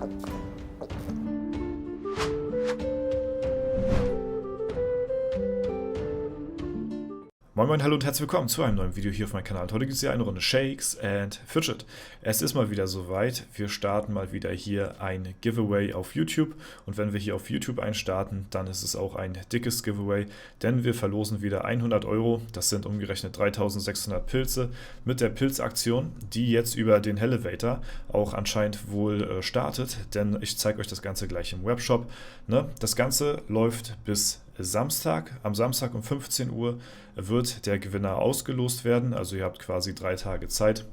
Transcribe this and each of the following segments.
Moin Moin, hallo und herzlich willkommen zu einem neuen Video hier auf meinem Kanal. Und heute gibt es hier eine Runde Shakes and Fidget. Es ist mal wieder soweit. Wir starten mal wieder hier ein Giveaway auf YouTube. Und wenn wir hier auf YouTube einstarten, dann ist es auch ein dickes Giveaway, denn wir verlosen wieder 100 Euro. Das sind umgerechnet 3600 Pilze mit der Pilzaktion, die jetzt über den Hellevator auch anscheinend wohl startet, denn ich zeige euch das Ganze gleich im Webshop. Das Ganze läuft bis Samstag. Am Samstag um 15 Uhr wird der Gewinner ausgelost werden. Also ihr habt quasi 3 Tage Zeit,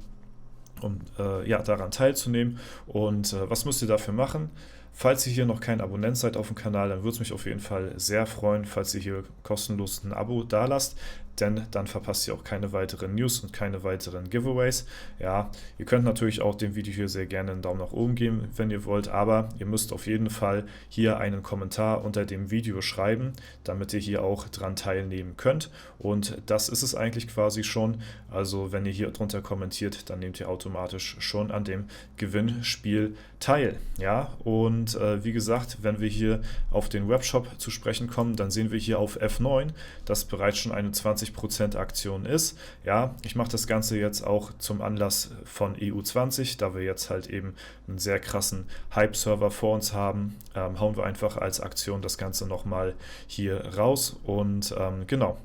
um daran teilzunehmen. Und was müsst ihr dafür machen? Falls ihr hier noch kein Abonnent seid auf dem Kanal, dann würde es mich auf jeden Fall sehr freuen, falls ihr hier kostenlos ein Abo dalasst, denn dann verpasst ihr auch keine weiteren News und keine weiteren Giveaways. Ja, ihr könnt natürlich auch dem Video hier sehr gerne einen Daumen nach oben geben, wenn ihr wollt, aber ihr müsst auf jeden Fall hier einen Kommentar unter dem Video schreiben, damit ihr hier auch dran teilnehmen könnt. Und das ist es eigentlich quasi schon. Also wenn ihr hier drunter kommentiert, dann nehmt ihr automatisch schon an dem Gewinnspiel teil. Ja, und wie gesagt, wenn wir hier auf den Webshop zu sprechen kommen, dann sehen wir hier auf F9, dass bereits schon eine 20% Aktion ist. Ja, ich mache das Ganze jetzt auch zum Anlass von EU20, da wir jetzt halt eben einen sehr krassen Hype-Server vor uns haben, hauen wir einfach als Aktion das Ganze nochmal hier raus und genau.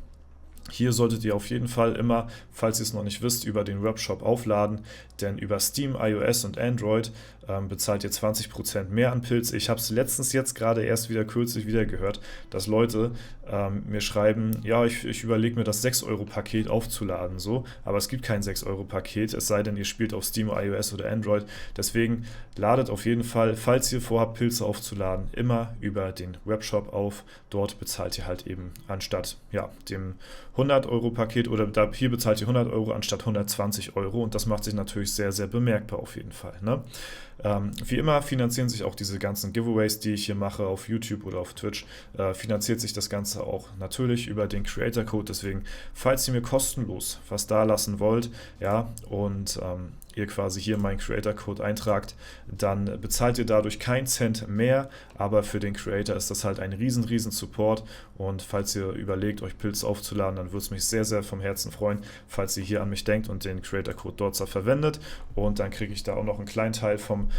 Hier solltet ihr auf jeden Fall immer, falls ihr es noch nicht wisst, über den Webshop aufladen, denn über Steam, iOS und Android bezahlt ihr 20% mehr an Pilz. Ich habe es letztens jetzt gerade erst wieder kürzlich wieder gehört, dass Leute mir schreiben, ja, ich überlege mir das 6-Euro-Paket aufzuladen, so, aber es gibt kein 6-Euro-Paket, es sei denn, ihr spielt auf Steam, iOS oder Android. Deswegen ladet auf jeden Fall, falls ihr vorhabt, Pilze aufzuladen, immer über den Webshop auf. Dort bezahlt ihr halt eben anstatt dem 100-Euro-Paket oder hier bezahlt ihr 100 Euro anstatt 120 Euro und das macht sich natürlich sehr, sehr bemerkbar auf jeden Fall. Ne? Wie immer finanzieren sich auch diese ganzen Giveaways, die ich hier mache auf YouTube oder auf Twitch, finanziert sich das Ganze auch natürlich über den Creator Code. Deswegen, falls ihr mir kostenlos was da lassen wollt, ja, und ihr quasi hier meinen Creator Code eintragt, dann bezahlt ihr dadurch keinen Cent mehr, aber für den Creator ist das halt ein riesen Support und falls ihr überlegt, euch Pilz aufzuladen, dann würde es mich sehr, sehr vom Herzen freuen, falls ihr hier an mich denkt und den Creator Code dort verwendet und dann kriege ich da auch noch einen kleinen Teil vom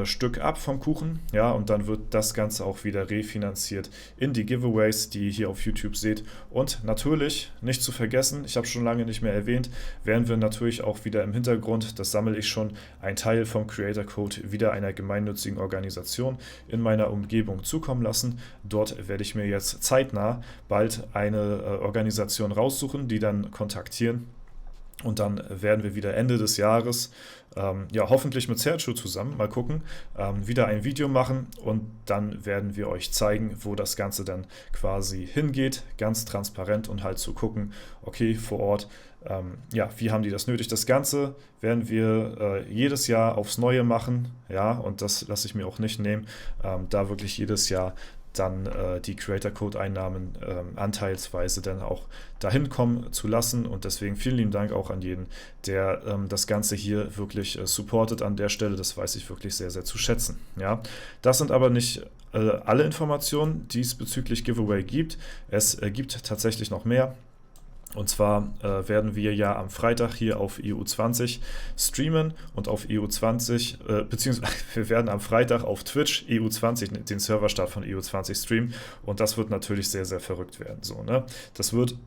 Stück ab vom Kuchen, ja, und dann wird das Ganze auch wieder refinanziert in die Giveaways, die ihr hier auf YouTube seht und natürlich, nicht zu vergessen, ich habe schon lange nicht mehr erwähnt, werden wir natürlich auch wieder im Hintergrund, das sammle ich schon, einen Teil vom Creator Code wieder einer gemeinnützigen Organisation in meiner Umgebung zukommen lassen. Dort werde ich mir jetzt zeitnah bald eine Organisation raussuchen, die dann kontaktieren. Und dann werden wir wieder Ende des Jahres, hoffentlich mit Sergio zusammen, mal gucken, wieder ein Video machen und dann werden wir euch zeigen, wo das Ganze dann quasi hingeht, ganz transparent und halt zu gucken, okay, vor Ort, wie haben die das nötig? Das Ganze werden wir jedes Jahr aufs Neue machen, ja, und das lasse ich mir auch nicht nehmen, da wirklich jedes Jahr dann die Creator Code Einnahmen anteilsweise dann auch dahin kommen zu lassen und deswegen vielen lieben Dank auch an jeden, der das Ganze hier wirklich supportet an der Stelle, das weiß ich wirklich sehr, sehr zu schätzen. Ja, das sind aber nicht alle Informationen, die es bezüglich Giveaway gibt. Es gibt tatsächlich noch mehr. Und zwar werden wir ja am Freitag hier auf EU20 streamen und auf EU20, beziehungsweise wir werden am Freitag auf Twitch EU20, den Serverstart von EU20 streamen und das wird natürlich sehr, sehr verrückt werden. So, ne? Das wird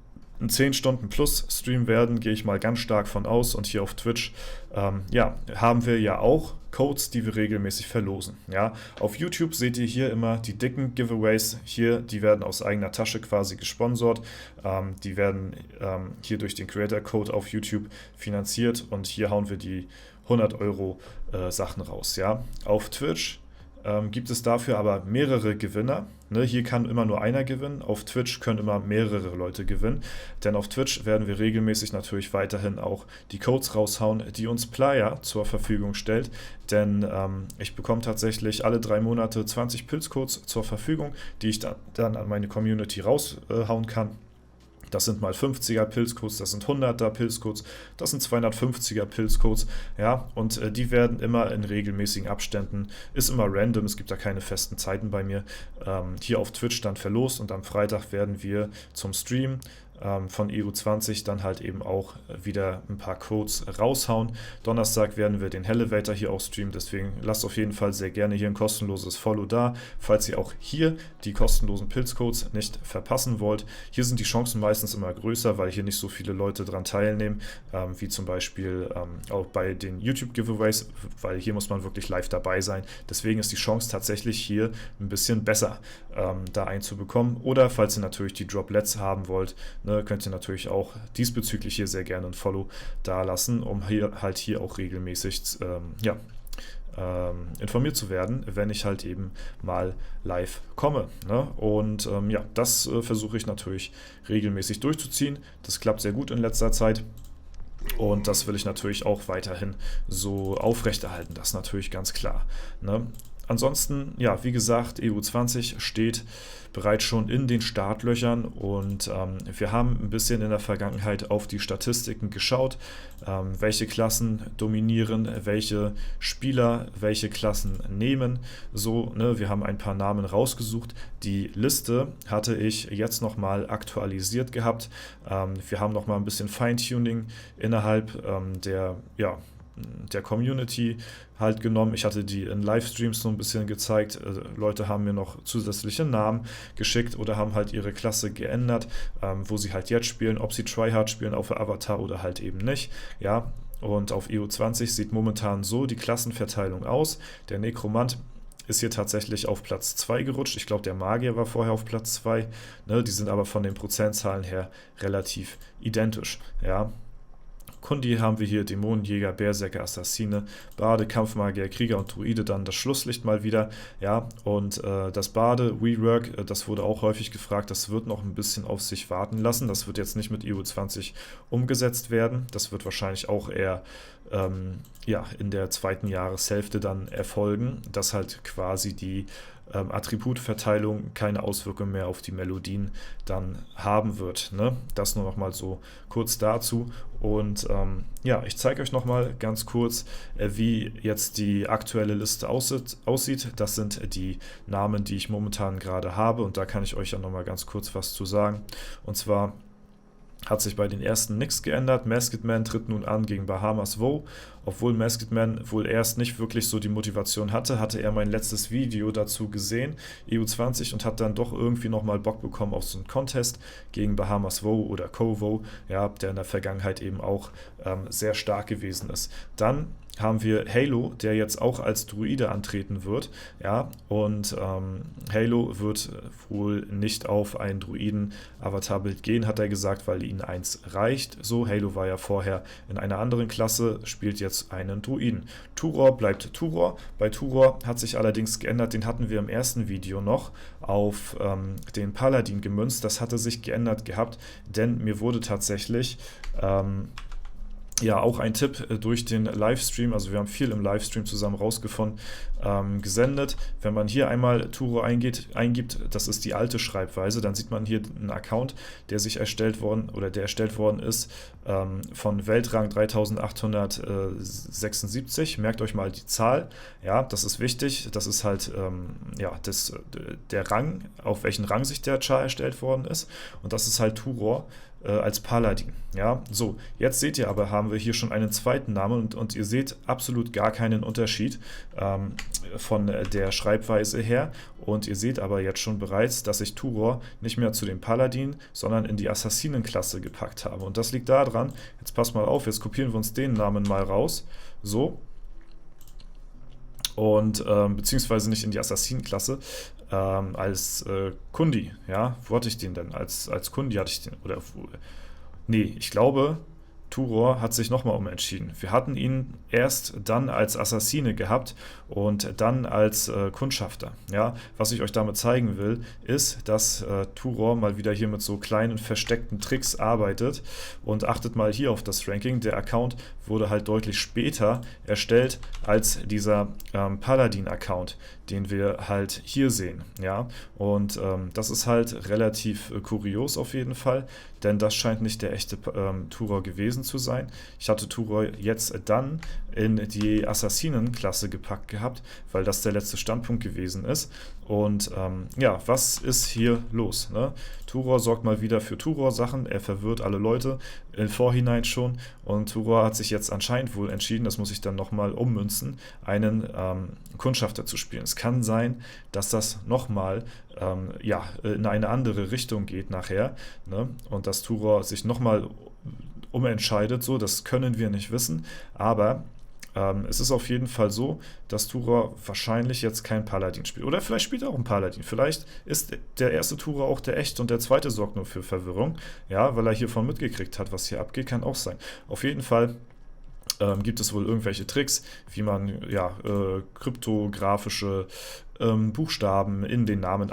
ein 10 Stunden plus Stream werden, gehe ich mal ganz stark von aus und hier auf Twitch haben wir ja auch Codes, die wir regelmäßig verlosen. Ja, auf YouTube seht ihr hier immer die dicken Giveaways, hier, die werden aus eigener Tasche quasi gesponsert, die werden hier durch den Creator Code auf YouTube finanziert und hier hauen wir die 100 Euro Sachen raus. Ja, auf Twitch gibt es dafür aber mehrere Gewinner. Ne, hier kann immer nur einer gewinnen, auf Twitch können immer mehrere Leute gewinnen, denn auf Twitch werden wir regelmäßig natürlich weiterhin auch die Codes raushauen, die uns Playa zur Verfügung stellt, denn ich bekomme tatsächlich alle 3 Monate 20 Pilzcodes zur Verfügung, die ich dann an meine Community raushauen kann. Das sind mal 50er Pilzcodes, das sind 100er Pilzcodes, das sind 250er Pilzcodes, ja, und die werden immer in regelmäßigen Abständen, ist immer random, es gibt da keine festen Zeiten bei mir, hier auf Twitch dann verlost und am Freitag werden wir zum Stream von EU20 dann halt eben auch wieder ein paar Codes raushauen. Donnerstag werden wir den Elevator hier auch streamen, deswegen lasst auf jeden Fall sehr gerne hier ein kostenloses Follow da, falls ihr auch hier die kostenlosen Pilzcodes nicht verpassen wollt. Hier sind die Chancen meistens immer größer, weil hier nicht so viele Leute dran teilnehmen, wie zum Beispiel auch bei den YouTube-Giveaways, weil hier muss man wirklich live dabei sein. Deswegen ist die Chance tatsächlich hier ein bisschen besser da einzubekommen. Oder falls ihr natürlich die Droplets haben wollt, ne, könnt ihr natürlich auch diesbezüglich hier sehr gerne ein Follow da lassen, um hier auch regelmäßig informiert zu werden, wenn ich halt eben mal live komme. Ne? Und das versuche ich natürlich regelmäßig durchzuziehen. Das klappt sehr gut in letzter Zeit. Und das will ich natürlich auch weiterhin so aufrechterhalten, das ist natürlich ganz klar. Ne? Ansonsten, ja, wie gesagt, EU20 steht bereits schon in den Startlöchern und wir haben ein bisschen in der Vergangenheit auf die Statistiken geschaut, welche Klassen dominieren, welche Spieler welche Klassen nehmen. So, ne, wir haben ein paar Namen rausgesucht. Die Liste hatte ich jetzt nochmal aktualisiert gehabt. Wir haben nochmal ein bisschen Feintuning innerhalb der Community halt genommen. Ich hatte die in Livestreams so ein bisschen gezeigt. Leute haben mir noch zusätzliche Namen geschickt oder haben halt ihre Klasse geändert, wo sie halt jetzt spielen, ob sie Tryhard spielen auf der Avatar oder halt eben nicht. Ja, und auf EU20 sieht momentan so die Klassenverteilung aus. Der Nekromant ist hier tatsächlich auf Platz 2 gerutscht. Ich glaube, der Magier war vorher auf Platz 2. Ne, die sind aber von den Prozentzahlen her relativ identisch. Ja. Kundi haben wir hier Dämonenjäger, Berserker, Assassine, Bade, Kampfmagier, Krieger und Druide, dann das Schlusslicht mal wieder, ja, und das Bade, Rework, das wurde auch häufig gefragt, das wird noch ein bisschen auf sich warten lassen, das wird jetzt nicht mit EU20 umgesetzt werden, das wird wahrscheinlich auch eher in der zweiten Jahreshälfte dann erfolgen, dass halt quasi die Attributverteilung keine Auswirkung mehr auf die Melodien dann haben wird. Ne? Das nur noch mal so kurz dazu. Und ich zeige euch noch mal ganz kurz, wie jetzt die aktuelle Liste aussieht. Das sind die Namen, die ich momentan gerade habe. Und da kann ich euch ja noch mal ganz kurz was zu sagen. Und zwar hat sich bei den ersten nichts geändert. Masked Man tritt nun an gegen Bahamas Woe. Obwohl Masked Man wohl erst nicht wirklich so die Motivation hatte, hatte er mein letztes Video dazu gesehen, EU20, und hat dann doch irgendwie nochmal Bock bekommen auf so einen Contest gegen Bahamas Woe oder Kovo, ja, der in der Vergangenheit eben auch sehr stark gewesen ist. Dann haben wir Halo, der jetzt auch als Druide antreten wird, ja, und Halo wird wohl nicht auf ein Druiden-Avatarbild gehen, hat er gesagt, weil ihnen eins reicht. So, Halo war ja vorher in einer anderen Klasse, spielt jetzt einen Druiden. Turor bleibt Turor. Bei Turor hat sich allerdings geändert, den hatten wir im ersten Video noch auf den Paladin gemünzt. Das hatte sich geändert gehabt, denn mir wurde tatsächlich auch ein Tipp durch den Livestream, also wir haben viel im Livestream zusammen rausgefunden, gesendet. Wenn man hier einmal Turo eingibt, das ist die alte Schreibweise, dann sieht man hier einen Account, der erstellt worden ist von Weltrang 3876. Merkt euch mal die Zahl, ja, das ist wichtig, das ist halt der Rang, auf welchen Rang sich der Char erstellt worden ist, und das ist halt Turor als Paladin. Ja, so, jetzt seht ihr aber, haben wir hier schon einen zweiten Namen und ihr seht absolut gar keinen Unterschied von der Schreibweise her, und ihr seht aber jetzt schon bereits, dass ich Turor nicht mehr zu dem Paladin, sondern in die Assassinenklasse gepackt habe, und das liegt daran, jetzt passt mal auf, jetzt kopieren wir uns den Namen mal raus, so, und beziehungsweise nicht in die Assassinenklasse, als Kundi, ja, wo hatte ich den denn? Als Kundi hatte ich den, oder, nee, ich glaube, Turor hat sich nochmal umentschieden. Wir hatten ihn erst dann als Assassine gehabt und dann als Kundschafter. Ja, was ich euch damit zeigen will, ist, dass Turor mal wieder hier mit so kleinen versteckten Tricks arbeitet. Und achtet mal hier auf das Ranking. Der Account wurde halt deutlich später erstellt als dieser Paladin-Account, den wir halt hier sehen. Ja? Und das ist halt relativ kurios auf jeden Fall, denn das scheint nicht der echte Turor gewesen zu sein. Ich hatte Turor jetzt dann in die Assassinen-Klasse gepackt gehabt, weil das der letzte Standpunkt gewesen ist. Und ja, was ist hier los? Ne? Turor sorgt mal wieder für Turor-Sachen, er verwirrt alle Leute im Vorhinein schon und Turor hat sich jetzt anscheinend wohl entschieden, das muss ich dann nochmal ummünzen, einen Kundschafter zu spielen. Es kann sein, dass das nochmal ja, in eine andere Richtung geht nachher, ne? Und dass Turor sich nochmal umentscheidet, so, das können wir nicht wissen, aber es ist auf jeden Fall so, dass Turor wahrscheinlich jetzt kein Paladin spielt. Oder vielleicht spielt er auch ein Paladin. Vielleicht ist der erste Turor auch der echte und der zweite sorgt nur für Verwirrung. Ja, weil er hiervon mitgekriegt hat, was hier abgeht, kann auch sein. Auf jeden Fall gibt es wohl irgendwelche Tricks, wie man ja, kryptografische Buchstaben in den Namen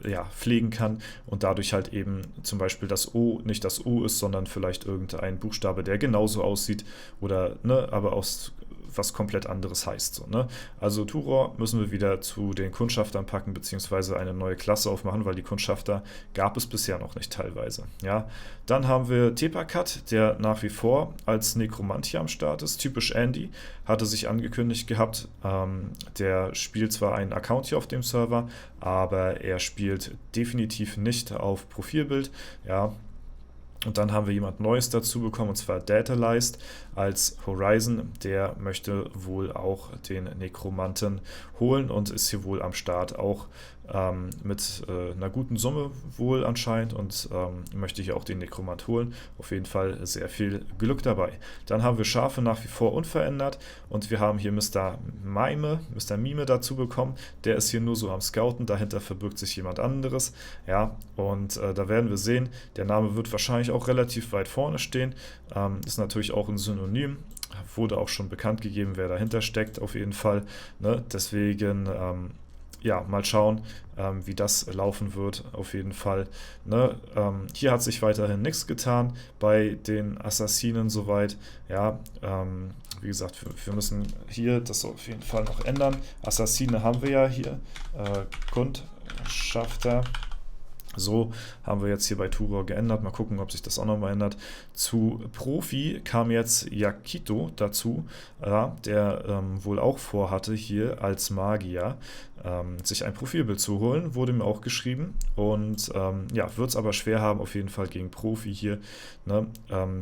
ja, pflegen kann und dadurch halt eben zum Beispiel das O nicht das O ist, sondern vielleicht irgendein Buchstabe, der genauso aussieht oder ne, aber aus was komplett anderes heißt. So, ne? Also Turor müssen wir wieder zu den Kundschaftern packen, beziehungsweise eine neue Klasse aufmachen, weil die Kundschafter gab es bisher noch nicht teilweise. Ja? Dann haben wir Tepakat, der nach wie vor als Nekromant hier am Start ist. Typisch Andy, hatte sich angekündigt gehabt. Der spielt zwar einen Account hier auf dem Server, aber er spielt definitiv nicht auf Profilbild. Ja, und dann haben wir jemand Neues dazu bekommen, und zwar Datalized als Horizon. Der möchte wohl auch den Nekromanten holen und ist hier wohl am Start auch mit einer guten Summe wohl anscheinend und möchte hier auch den Nekromant holen. Auf jeden Fall sehr viel Glück dabei. Dann haben wir Schafe nach wie vor unverändert und wir haben hier Mr. Mime dazu bekommen. Der ist hier nur so am Scouten, dahinter verbirgt sich jemand anderes. Ja, und da werden wir sehen, der Name wird wahrscheinlich auch relativ weit vorne stehen. Ist natürlich auch ein Synonym. Wurde auch schon bekannt gegeben, wer dahinter steckt, auf jeden Fall. Ne? Deswegen ja, mal schauen, wie das laufen wird, auf jeden Fall. Ne? Hier hat sich weiterhin nichts getan bei den Assassinen soweit. Ja, wie gesagt, wir müssen hier das auf jeden Fall noch ändern. Assassine haben wir ja hier, Kundschafter. So haben wir jetzt hier bei Turor geändert. Mal gucken, ob sich das auch nochmal ändert. Zu Profi kam jetzt Yakito dazu, der wohl auch vorhatte, hier als Magier sich ein Profilbild zu holen. Wurde mir auch geschrieben. Und ja, wird es aber schwer haben, auf jeden Fall gegen Profi hier ne,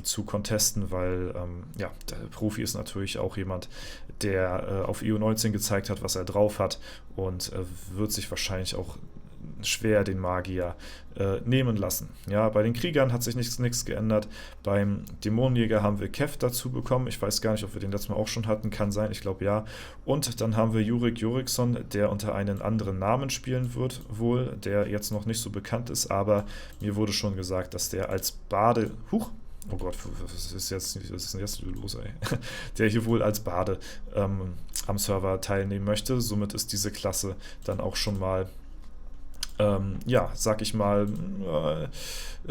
zu contesten, weil ja, der Profi ist natürlich auch jemand, der auf EU19 gezeigt hat, was er drauf hat und wird sich wahrscheinlich auch schwer den Magier nehmen lassen. Ja, bei den Kriegern hat sich nichts geändert. Beim Dämonenjäger haben wir Kev dazu bekommen. Ich weiß gar nicht, ob wir den letztes Mal auch schon hatten. Kann sein, ich glaube ja. Und dann haben wir Jurik Juriksson, der unter einem anderen Namen spielen wird, wohl, der jetzt noch nicht so bekannt ist, aber mir wurde schon gesagt, dass der als Bade... Oh Gott, was ist denn jetzt los, ey? Der hier wohl als Bade am Server teilnehmen möchte. Somit ist diese Klasse dann auch schon mal ja, sag ich mal,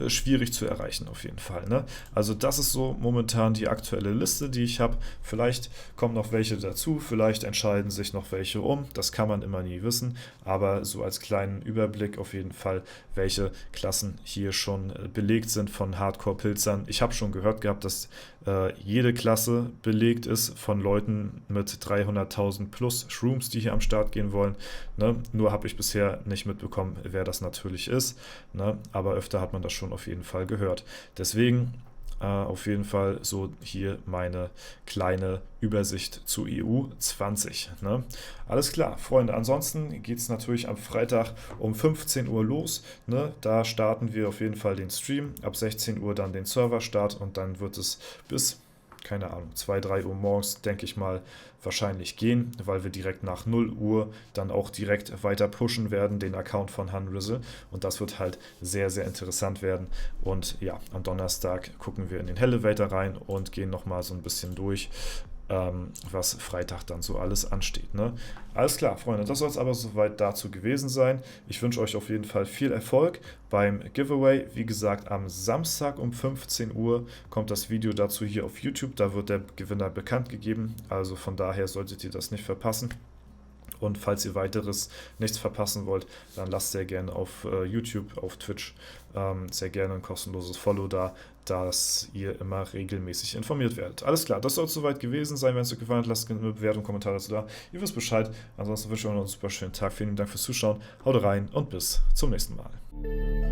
schwierig zu erreichen auf jeden Fall. Ne? Also das ist so momentan die aktuelle Liste, die ich habe. Vielleicht kommen noch welche dazu, vielleicht entscheiden sich noch welche um. Das kann man immer nie wissen, aber so als kleinen Überblick auf jeden Fall, welche Klassen hier schon belegt sind von Hardcore-Pilzern. Ich habe schon gehört gehabt, dass jede Klasse belegt ist von Leuten mit 300.000 plus Shrooms, die hier am Start gehen wollen. Ne? Nur habe ich bisher nicht mitbekommen, wer das natürlich ist. Ne? Aber öfter hat man das schon auf jeden Fall gehört. Deswegen auf jeden Fall so hier meine kleine Übersicht zu EU 20. Ne? Alles klar, Freunde. Ansonsten geht es natürlich am Freitag um 15 Uhr los. Ne? Da starten wir auf jeden Fall den Stream. Ab 16 Uhr dann den Serverstart und dann wird es bis keine Ahnung, 2, 3 Uhr morgens, denke ich mal, wahrscheinlich gehen, weil wir direkt nach 0 Uhr dann auch direkt weiter pushen werden, den Account von Hunrizzle. Und das wird halt sehr, sehr interessant werden. Und ja, am Donnerstag gucken wir in den Elevator rein und gehen nochmal so ein bisschen durch, was Freitag dann so alles ansteht. Ne? Alles klar, Freunde, das soll es aber soweit dazu gewesen sein. Ich wünsche euch auf jeden Fall viel Erfolg beim Giveaway. Wie gesagt, am Samstag um 15 Uhr kommt das Video dazu hier auf YouTube. Da wird der Gewinner bekannt gegeben. Also von daher solltet ihr das nicht verpassen. Und falls ihr weiteres nichts verpassen wollt, dann lasst sehr gerne auf YouTube, auf Twitch sehr gerne ein kostenloses Follow da, dass ihr immer regelmäßig informiert werdet. Alles klar, das soll es soweit gewesen sein. Wenn es euch gefallen hat, lasst eine Bewertung, Kommentar dazu da. Ihr wisst Bescheid. Ansonsten wünsche ich euch noch einen super schönen Tag. Vielen Dank fürs Zuschauen. Haut rein und bis zum nächsten Mal.